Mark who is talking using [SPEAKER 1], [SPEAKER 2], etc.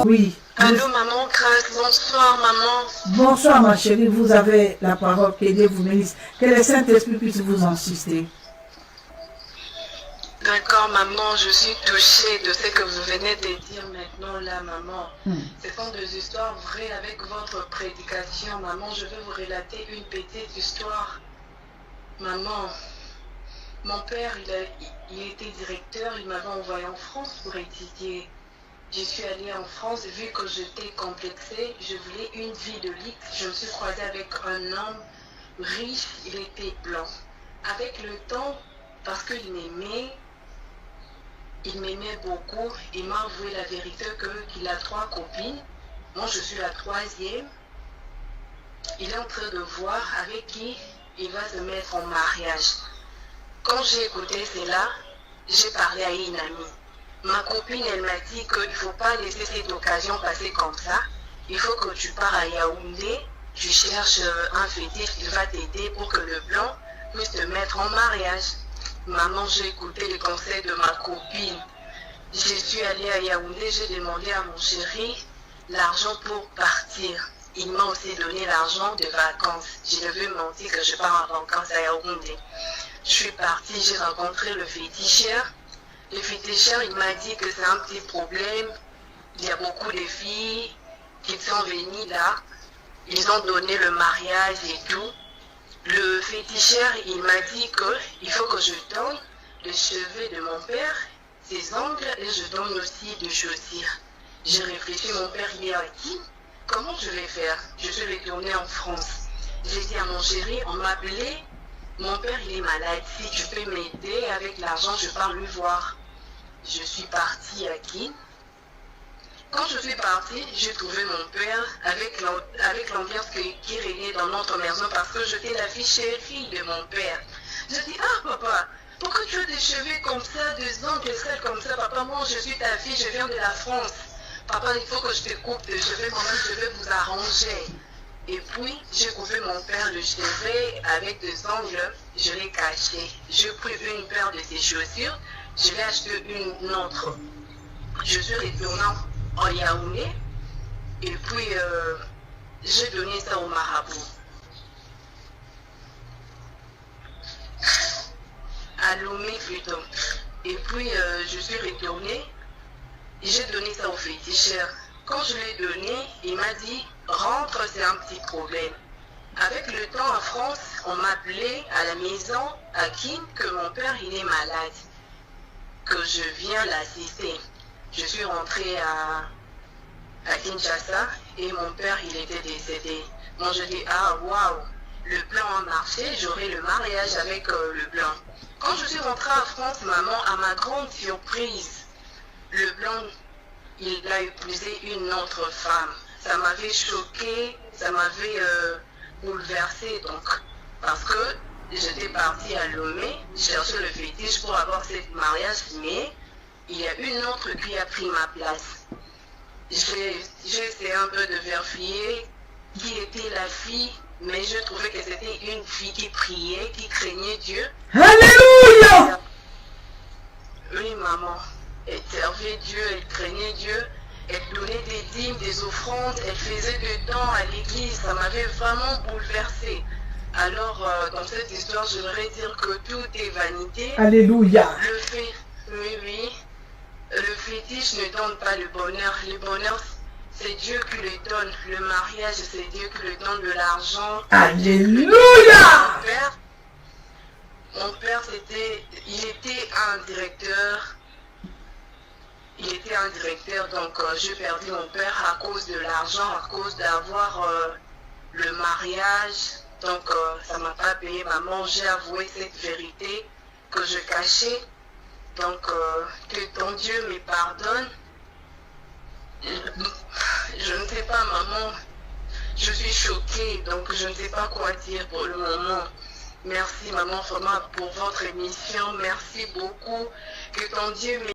[SPEAKER 1] Oui.
[SPEAKER 2] Allô maman Grâce, bonsoir maman.
[SPEAKER 1] Bonsoir ma chérie, vous avez la parole, que Dieu vous bénisse. Que le Saint-Esprit puisse vous insister.
[SPEAKER 2] D'accord maman, je suis touchée de ce que vous venez de dire maintenant là maman. Ce sont des histoires vraies avec votre prédication maman. Je vais vous relater une petite histoire. Maman, mon père il était directeur, il m'avait envoyé en France pour étudier. Je suis allée en France, vu que j'étais complexée, je voulais une vie de luxe. Je me suis croisée avec un homme riche, il était blanc. Avec le temps, parce qu'il m'aimait beaucoup, il m'a avoué la vérité qu'il a 3 copines. Moi, je suis la 3e. Il est en train de voir avec qui il va se mettre en mariage. Quand j'ai écouté cela, j'ai parlé à une amie. Ma copine, elle m'a dit qu'il ne faut pas laisser cette occasion passer comme ça. Il faut que tu pars à Yaoundé, tu cherches un fétiche qui va t'aider pour que le blanc puisse te mettre en mariage. Maman, j'ai écouté les conseils de ma copine. Je suis allée à Yaoundé, j'ai demandé à mon chéri l'argent pour partir. Il m'a aussi donné l'argent de vacances. Je devais mentir que je pars en vacances à Yaoundé. Je suis partie, j'ai rencontré le féticheur. Le féticheur, il m'a dit que c'est un petit problème. Il y a beaucoup de filles qui sont venues là. Ils ont donné le mariage et tout. Le féticheur, il m'a dit qu'il faut que je donne les cheveux de mon père, ses ongles, et je donne aussi des chaussures. J'ai réfléchi, mon père, il est à qui? Comment je vais faire? Je suis retournée en France. J'ai dit à mon chéri, on m'a appelé. Mon père, il est malade. Si tu peux m'aider avec l'argent, je pars lui voir. Je suis partie à Kin. Quand je suis partie, j'ai trouvé mon père avec l'ambiance qui régnait dans notre maison parce que j'étais la fille chérie de mon père. Je dis, ah papa, pourquoi tu as des cheveux comme ça, des ongles sales comme ça? Papa, moi je suis ta fille, je viens de la France. Papa, il faut que je te coupe des cheveux, maman, je vais vous arranger. Et puis, j'ai coupé mon père le cheveu avec des ongles, je l'ai caché. J'ai pris une paire de ses chaussures, je l'ai acheté une autre. Je suis retournée en Yaoundé, et puis j'ai donné ça au marabout. À Lomé plutôt. Et puis, je suis retournée, j'ai donné ça au féticheur. Quand je l'ai donné, il m'a dit, rentre, c'est un petit problème. Avec le temps en France, on m'appelait à la maison, à Kin, que mon père, il est malade, que je viens l'assister. Je suis rentrée à Kinshasa et mon père, il était décédé. Moi, je dis, ah, waouh, le plan a marché, j'aurai le mariage avec le blanc. Quand je suis rentrée en France, maman, à ma grande surprise, le blanc, il a épousé une autre femme. Ça m'avait choquée, ça m'avait bouleversée, donc, parce que j'étais partie à Lomé chercher le fétiche pour avoir ce mariage, mais il y a une autre qui a pris ma place. J'ai essayé un peu de vérifier qui était la fille, mais je trouvais que c'était une fille qui priait, qui craignait Dieu.
[SPEAKER 1] Alléluia!
[SPEAKER 2] Oui, maman. Elle servait Dieu, elle craignait Dieu, elle donnait des dîmes, des offrandes, elle faisait des dons à l'église. Ça m'avait vraiment bouleversée. Alors, dans cette histoire, je voudrais dire que tout est vanité.
[SPEAKER 1] Alléluia.
[SPEAKER 2] Oui. Le fétiche ne donne pas le bonheur. Le bonheur, c'est Dieu qui le donne. Le mariage, c'est Dieu qui le donne, de l'argent.
[SPEAKER 1] Alléluia.
[SPEAKER 2] Mon père, il était un directeur. Il était un directeur, donc j'ai perdu mon père à cause de l'argent, à cause d'avoir le mariage. Donc ça ne m'a pas payé. Maman, j'ai avoué cette vérité que je cachais. Donc que ton Dieu me pardonne. Je ne sais pas, maman. Je suis choquée, donc je ne sais pas quoi dire pour le moment. Merci maman vraiment pour votre émission. Merci beaucoup. Que ton Dieu me